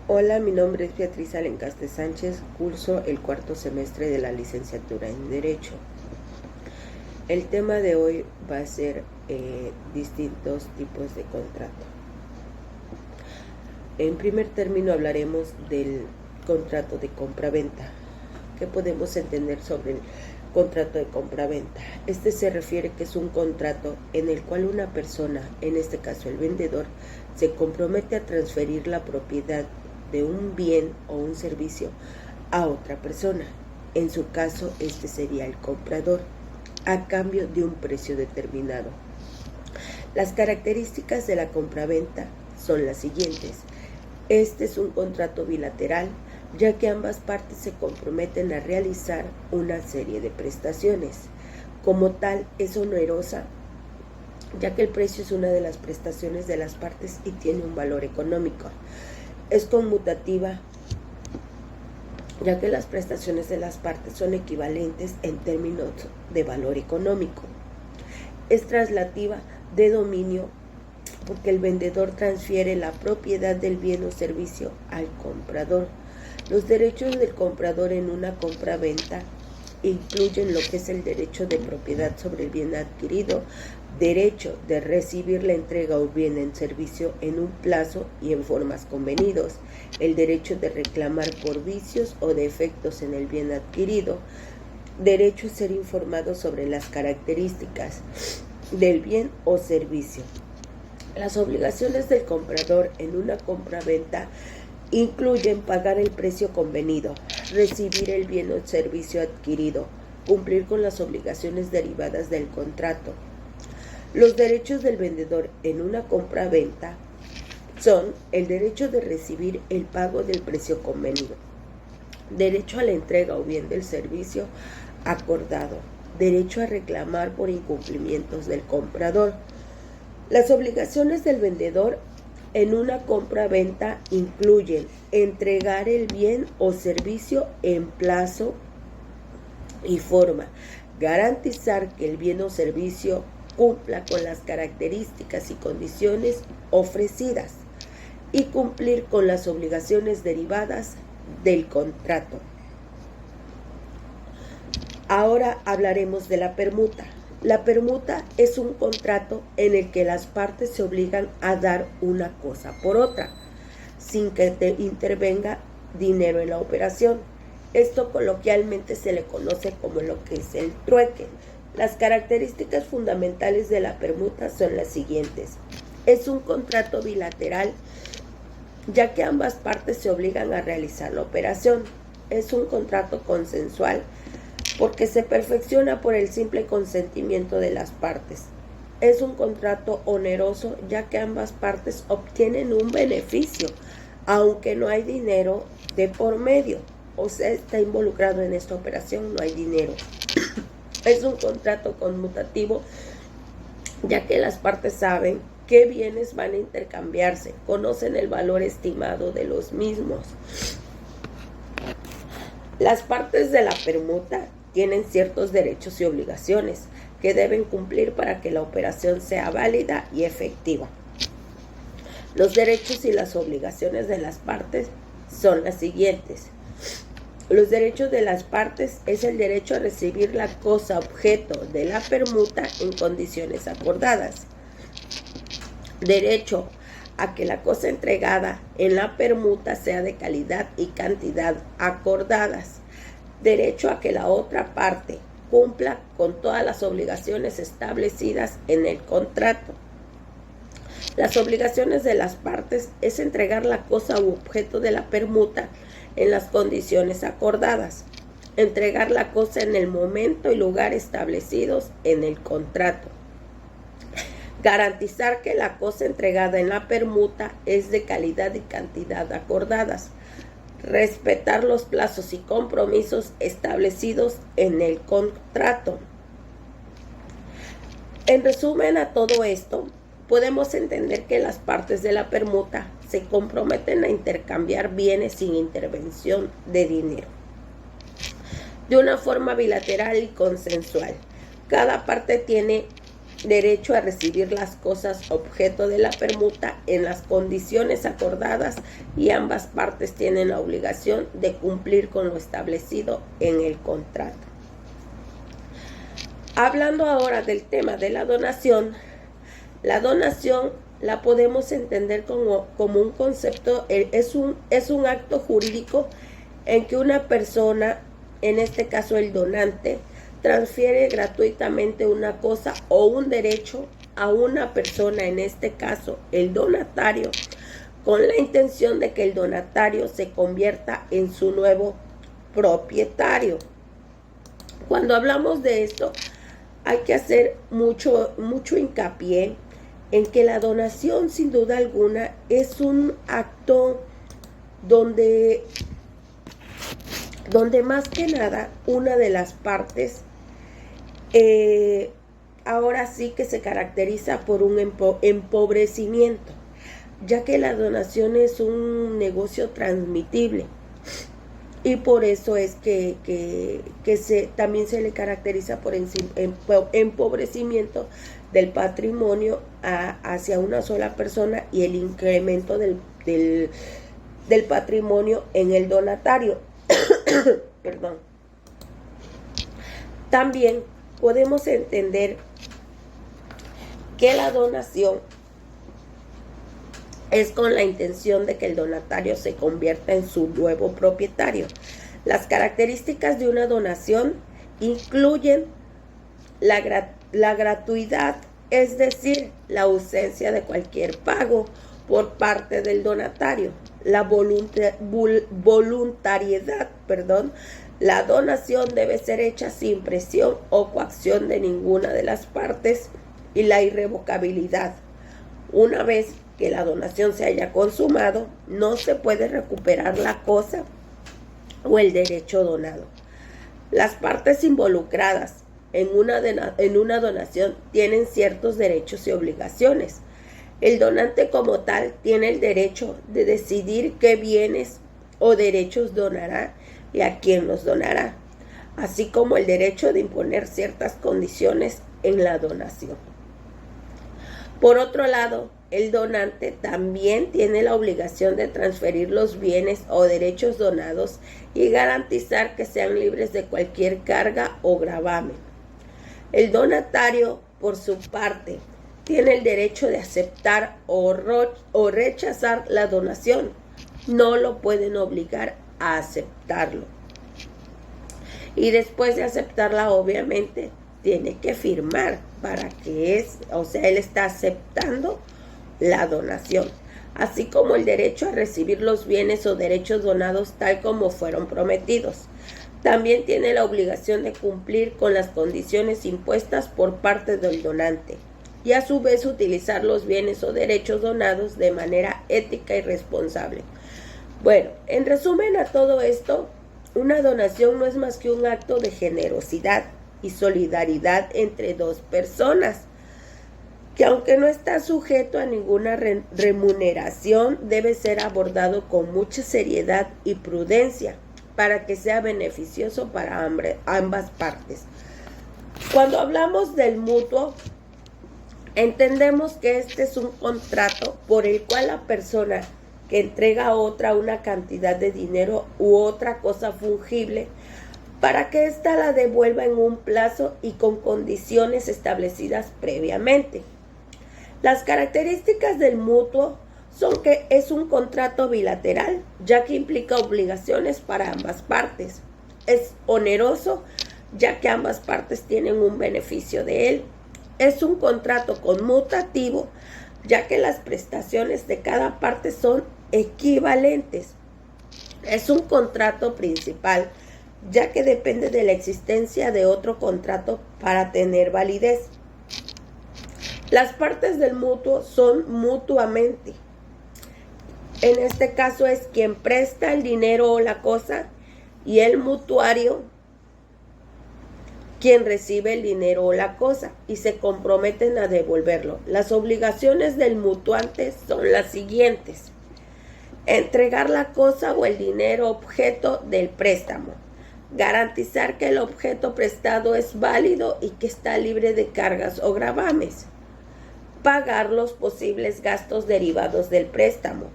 Hola, mi nombre es Beatriz Alencaste Sánchez, curso el cuarto semestre de la licenciatura en Derecho. El tema de hoy va a ser distintos tipos de contrato. En primer término hablaremos del contrato de compraventa. ¿Qué podemos entender sobre el contrato de compraventa? Este se refiere que es un contrato en el cual una persona, en este caso el vendedor, se compromete a transferir la propiedad de un bien o un servicio a otra persona. En su caso, este sería el comprador, a cambio de un precio determinado. Las características de la compraventa son las siguientes. Este es un contrato bilateral, ya que ambas partes se comprometen a realizar una serie de prestaciones. Como tal, es onerosa, ya que el precio es una de las prestaciones de las partes y tiene un valor económico. Es conmutativa, ya que las prestaciones de las partes son equivalentes en términos de valor económico. Es traslativa de dominio, porque el vendedor transfiere la propiedad del bien o servicio al comprador. Los derechos del comprador en una compraventa incluyen lo que es el derecho de propiedad sobre el bien adquirido, derecho de recibir la entrega o bien en servicio en un plazo y en formas convenidos, el derecho de reclamar por vicios o defectos en el bien adquirido, derecho a ser informado sobre las características del bien o servicio. Las obligaciones del comprador en una compraventa incluyen pagar el precio convenido, recibir el bien o servicio adquirido, cumplir con las obligaciones derivadas del contrato. Los derechos del vendedor en una compraventa son el derecho de recibir el pago del precio convenido, derecho a la entrega o bien del servicio acordado, derecho a reclamar por incumplimientos del comprador. Las obligaciones del vendedor en una compra-venta incluyen entregar el bien o servicio en plazo y forma, garantizar que el bien o servicio cumpla con las características y condiciones ofrecidas y cumplir con las obligaciones derivadas del contrato. Ahora hablaremos de la permuta. La permuta es un contrato en el que las partes se obligan a dar una cosa por otra, sin que intervenga dinero en la operación. Esto coloquialmente se le conoce como lo que es el trueque. Las características fundamentales de la permuta son las siguientes. Es un contrato bilateral, ya que ambas partes se obligan a realizar la operación. Es un contrato consensual, porque se perfecciona por el simple consentimiento de las partes. Es un contrato oneroso, ya que ambas partes obtienen un beneficio, aunque no hay dinero de por medio, o sea, está involucrado en esta operación, no hay dinero. Es un contrato conmutativo, ya que las partes saben qué bienes van a intercambiarse, conocen el valor estimado de los mismos. Las partes de la permuta tienen ciertos derechos y obligaciones que deben cumplir para que la operación sea válida y efectiva. Los derechos y las obligaciones de las partes son las siguientes. Los derechos de las partes es el derecho a recibir la cosa objeto de la permuta en condiciones acordadas. Derecho a que la cosa entregada en la permuta sea de calidad y cantidad acordadas. Derecho a que la otra parte cumpla con todas las obligaciones establecidas en el contrato. Las obligaciones de las partes es entregar la cosa u objeto de la permuta en las condiciones acordadas. Entregar la cosa en el momento y lugar establecidos en el contrato. Garantizar que la cosa entregada en la permuta es de calidad y cantidad acordadas. Respetar los plazos y compromisos establecidos en el contrato. En resumen a todo esto, podemos entender que las partes de la permuta se comprometen a intercambiar bienes sin intervención de dinero, de una forma bilateral y consensual. Cada parte tiene derecho a recibir las cosas objeto de la permuta en las condiciones acordadas y ambas partes tienen la obligación de cumplir con lo establecido en el contrato. Hablando ahora del tema de la donación la podemos entender como un concepto, es un acto jurídico en que una persona, en este caso el donante, transfiere gratuitamente una cosa o un derecho a una persona, en este caso el donatario, con la intención de que el donatario se convierta en su nuevo propietario. Cuando hablamos de esto, hay que hacer mucho hincapié en que la donación, sin duda alguna, es un acto donde más que nada una de las partes ahora sí que se caracteriza por un empobrecimiento, ya que la donación es un negocio transmitible y por eso es que también se le caracteriza por empobrecimiento del patrimonio hacia una sola persona y el incremento del patrimonio en el donatario. Perdón. También podemos entender que la donación es con la intención de que el donatario se convierta en su nuevo propietario. Las características de una donación incluyen la gratuidad, es decir, la ausencia de cualquier pago por parte del donatario, la voluntariedad, la donación debe ser hecha sin presión o coacción de ninguna de las partes, y la irrevocabilidad. Una vez que la donación se haya consumado, no se puede recuperar la cosa o el derecho donado. Las partes involucradas en una donación tienen ciertos derechos y obligaciones. El donante como tal tiene el derecho de decidir qué bienes o derechos donará y a quién los donará, así como el derecho de imponer ciertas condiciones en la donación. Por otro lado, el donante también tiene la obligación de transferir los bienes o derechos donados y garantizar que sean libres de cualquier carga o gravamen. El donatario, por su parte, tiene el derecho de aceptar o rechazar la donación. No lo pueden obligar a aceptarlo. Y después de aceptarla, obviamente, tiene que firmar para que él está aceptando la donación, así como el derecho a recibir los bienes o derechos donados tal como fueron prometidos. También tiene la obligación de cumplir con las condiciones impuestas por parte del donante y a su vez utilizar los bienes o derechos donados de manera ética y responsable. Bueno, en resumen a todo esto, una donación no es más que un acto de generosidad y solidaridad entre dos personas, que aunque no está sujeto a ninguna remuneración, debe ser abordado con mucha seriedad y prudencia para que sea beneficioso para ambas partes. Cuando hablamos del mutuo, entendemos que este es un contrato por el cual la persona que entrega a otra una cantidad de dinero u otra cosa fungible para que ésta la devuelva en un plazo y con condiciones establecidas previamente. Las características del mutuo son que es un contrato bilateral, ya que implica obligaciones para ambas partes. Es oneroso, ya que ambas partes tienen un beneficio de él. Es un contrato conmutativo, ya que las prestaciones de cada parte son equivalentes. Es un contrato principal, ya que depende de la existencia de otro contrato para tener validez. Las partes del mutuo son mutuamente. En este caso es quien presta el dinero o la cosa y el mutuario quien recibe el dinero o la cosa y se comprometen a devolverlo. Las obligaciones del mutuante son las siguientes: entregar la cosa o el dinero objeto del préstamo, Garantizar que el objeto prestado es válido y que está libre de cargas o gravames. Pagar los posibles gastos derivados del préstamo.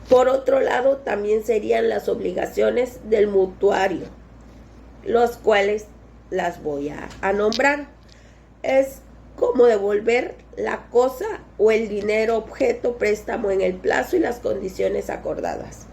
Por otro lado, también serían las obligaciones del mutuario, los cuales las voy a nombrar. Es como devolver la cosa o el dinero objeto préstamo en el plazo y las condiciones acordadas.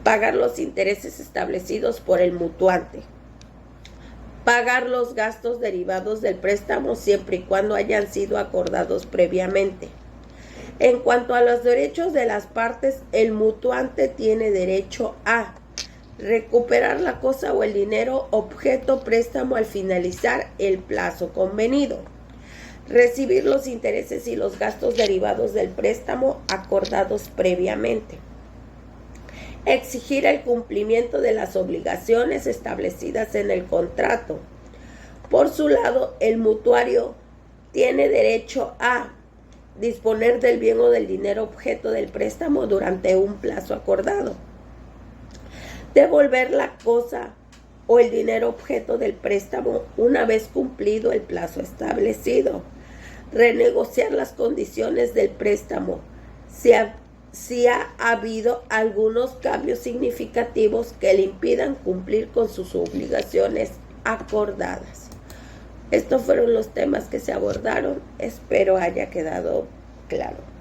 Pagar los intereses establecidos por el mutuante. Pagar los gastos derivados del préstamo siempre y cuando hayan sido acordados previamente. En cuanto a los derechos de las partes, el mutuante tiene derecho a recuperar la cosa o el dinero objeto préstamo al finalizar el plazo convenido. Recibir los intereses y los gastos derivados del préstamo acordados previamente. Exigir el cumplimiento de las obligaciones establecidas en el contrato. Por su lado, el mutuario tiene derecho a disponer del bien o del dinero objeto del préstamo durante un plazo acordado. Devolver la cosa o el dinero objeto del préstamo una vez cumplido el plazo establecido. Renegociar las condiciones del préstamo si ha habido algunos cambios significativos que le impidan cumplir con sus obligaciones acordadas. Estos fueron los temas que se abordaron. Espero haya quedado claro.